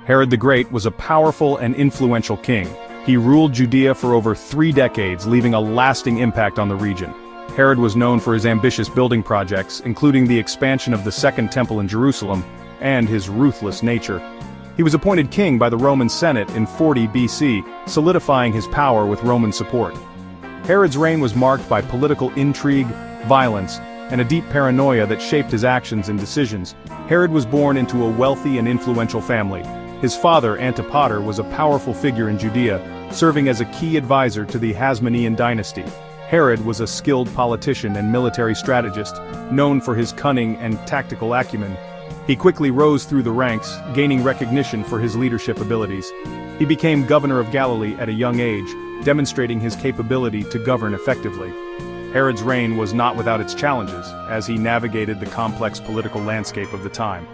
Herod the Great was a powerful and influential king. He ruled Judea for over 3 decades, leaving a lasting impact on the region. Herod was known for his ambitious building projects, including the expansion of the Second Temple in Jerusalem, and his ruthless nature. He was appointed king by the Roman Senate in 40 BC, solidifying his power with Roman support. Herod's reign was marked by political intrigue, violence, and a deep paranoia that shaped his actions and decisions. Herod was born into a wealthy and influential family. His father, Antipater, was a powerful figure in Judea, serving as a key advisor to the Hasmonean dynasty. Herod was a skilled politician and military strategist, known for his cunning and tactical acumen. He quickly rose through the ranks, gaining recognition for his leadership abilities. He became governor of Galilee at a young age, demonstrating his capability to govern effectively. Herod's reign was not without its challenges, as he navigated the complex political landscape of the time.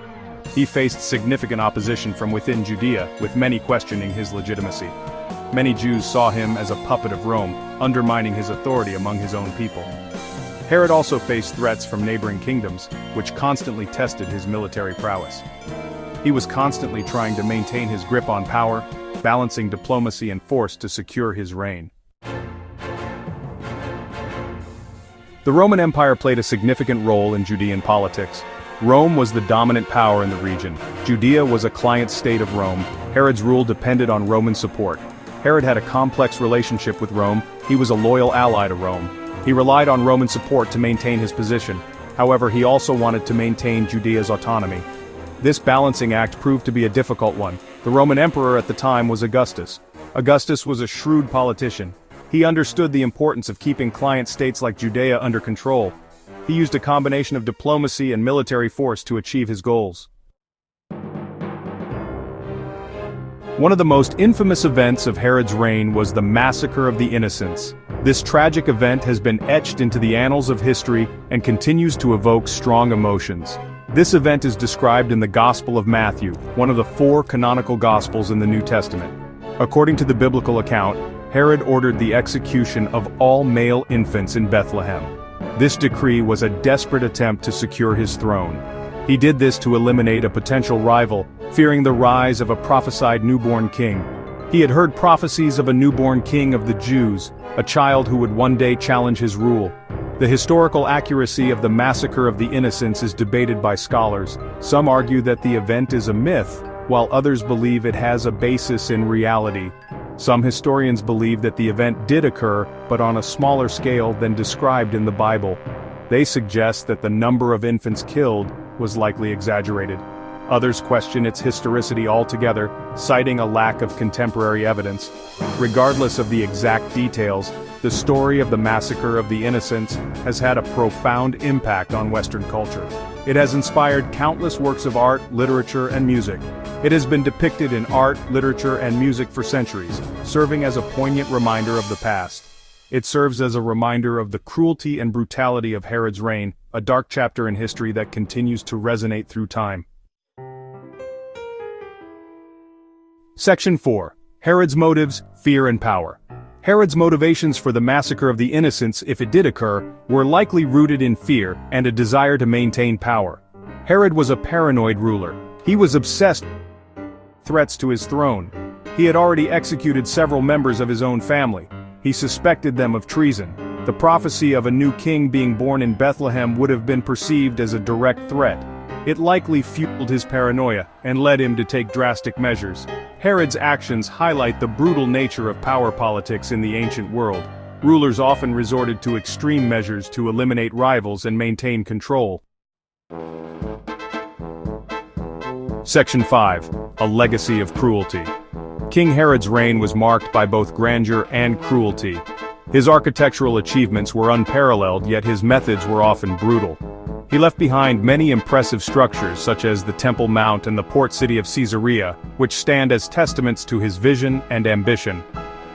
He faced significant opposition from within Judea, with many questioning his legitimacy. Many Jews saw him as a puppet of Rome, undermining his authority among his own people. Herod also faced threats from neighboring kingdoms, which constantly tested his military prowess. He was constantly trying to maintain his grip on power, balancing diplomacy and force to secure his reign. The Roman Empire played a significant role in Judean politics. Rome was the dominant power in the region. Judea was a client state of Rome. Herod's rule depended on Roman support. Herod had a complex relationship with Rome. He was a loyal ally to Rome. He relied on Roman support to maintain his position. However, he also wanted to maintain Judea's autonomy. This balancing act proved to be a difficult one. The Roman emperor at the time was Augustus. Augustus was a shrewd politician. He understood the importance of keeping client states like Judea under control. He used a combination of diplomacy and military force to achieve his goals. One of the most infamous events of Herod's reign was the Massacre of the Innocents. This tragic event has been etched into the annals of history and continues to evoke strong emotions. This event is described in the Gospel of Matthew, one of the 4 canonical Gospels in the New Testament. According to the biblical account, Herod ordered the execution of all male infants in Bethlehem. This decree was a desperate attempt to secure his throne. He did this to eliminate a potential rival, fearing the rise of a prophesied newborn king. He had heard prophecies of a newborn king of the Jews, a child who would one day challenge his rule. The historical accuracy of the Massacre of the Innocents is debated by scholars. Some argue that the event is a myth, while others believe it has a basis in reality. Some historians believe that the event did occur, but on a smaller scale than described in the Bible. They suggest that the number of infants killed was likely exaggerated. Others question its historicity altogether, citing a lack of contemporary evidence. Regardless of the exact details, the story of the Massacre of the Innocents has had a profound impact on Western culture. It has inspired countless works of art, literature, and music. It has been depicted in art, literature, and music for centuries, serving as a poignant reminder of the past. It serves as a reminder of the cruelty and brutality of Herod's reign, a dark chapter in history that continues to resonate through time. Section 4. Herod's motives, fear and power. Herod's motivations for the Massacre of the Innocents, if it did occur, were likely rooted in fear and a desire to maintain power. Herod was a paranoid ruler. He was obsessed with threats to his throne. He had already executed several members of his own family. He suspected them of treason. The prophecy of a new king being born in Bethlehem would have been perceived as a direct threat. It likely fueled his paranoia and led him to take drastic measures. Herod's actions highlight the brutal nature of power politics in the ancient world. Rulers often resorted to extreme measures to eliminate rivals and maintain control. Section 5. A Legacy of Cruelty. King Herod's reign was marked by both grandeur and cruelty. His architectural achievements were unparalleled, yet his methods were often brutal. He left behind many impressive structures such as the Temple Mount and the port city of Caesarea, which stand as testaments to his vision and ambition.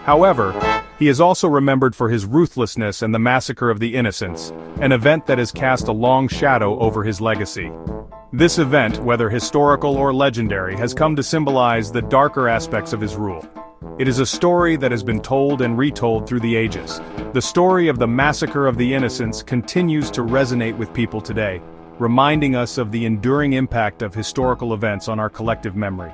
However, he is also remembered for his ruthlessness and the Massacre of the Innocents, an event that has cast a long shadow over his legacy. This event, whether historical or legendary, has come to symbolize the darker aspects of his rule. It is a story that has been told and retold through the ages. The story of the Massacre of the Innocents continues to resonate with people today, reminding us of the enduring impact of historical events on our collective memory.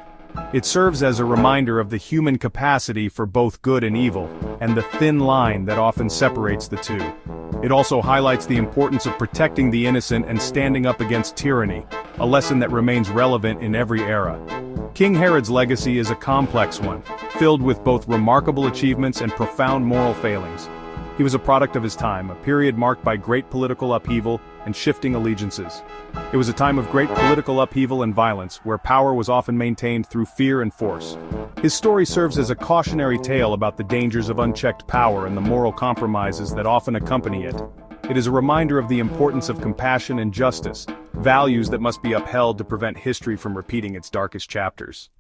It serves as a reminder of the human capacity for both good and evil, and the thin line that often separates the two. It also highlights the importance of protecting the innocent and standing up against tyranny, a lesson that remains relevant in every era. King Herod's legacy is a complex one, filled with both remarkable achievements and profound moral failings. He was a product of his time, a period marked by great political upheaval and shifting allegiances. It was a time of great political upheaval and violence, where power was often maintained through fear and force. His story serves as a cautionary tale about the dangers of unchecked power and the moral compromises that often accompany it. It is a reminder of the importance of compassion and justice, values that must be upheld to prevent history from repeating its darkest chapters.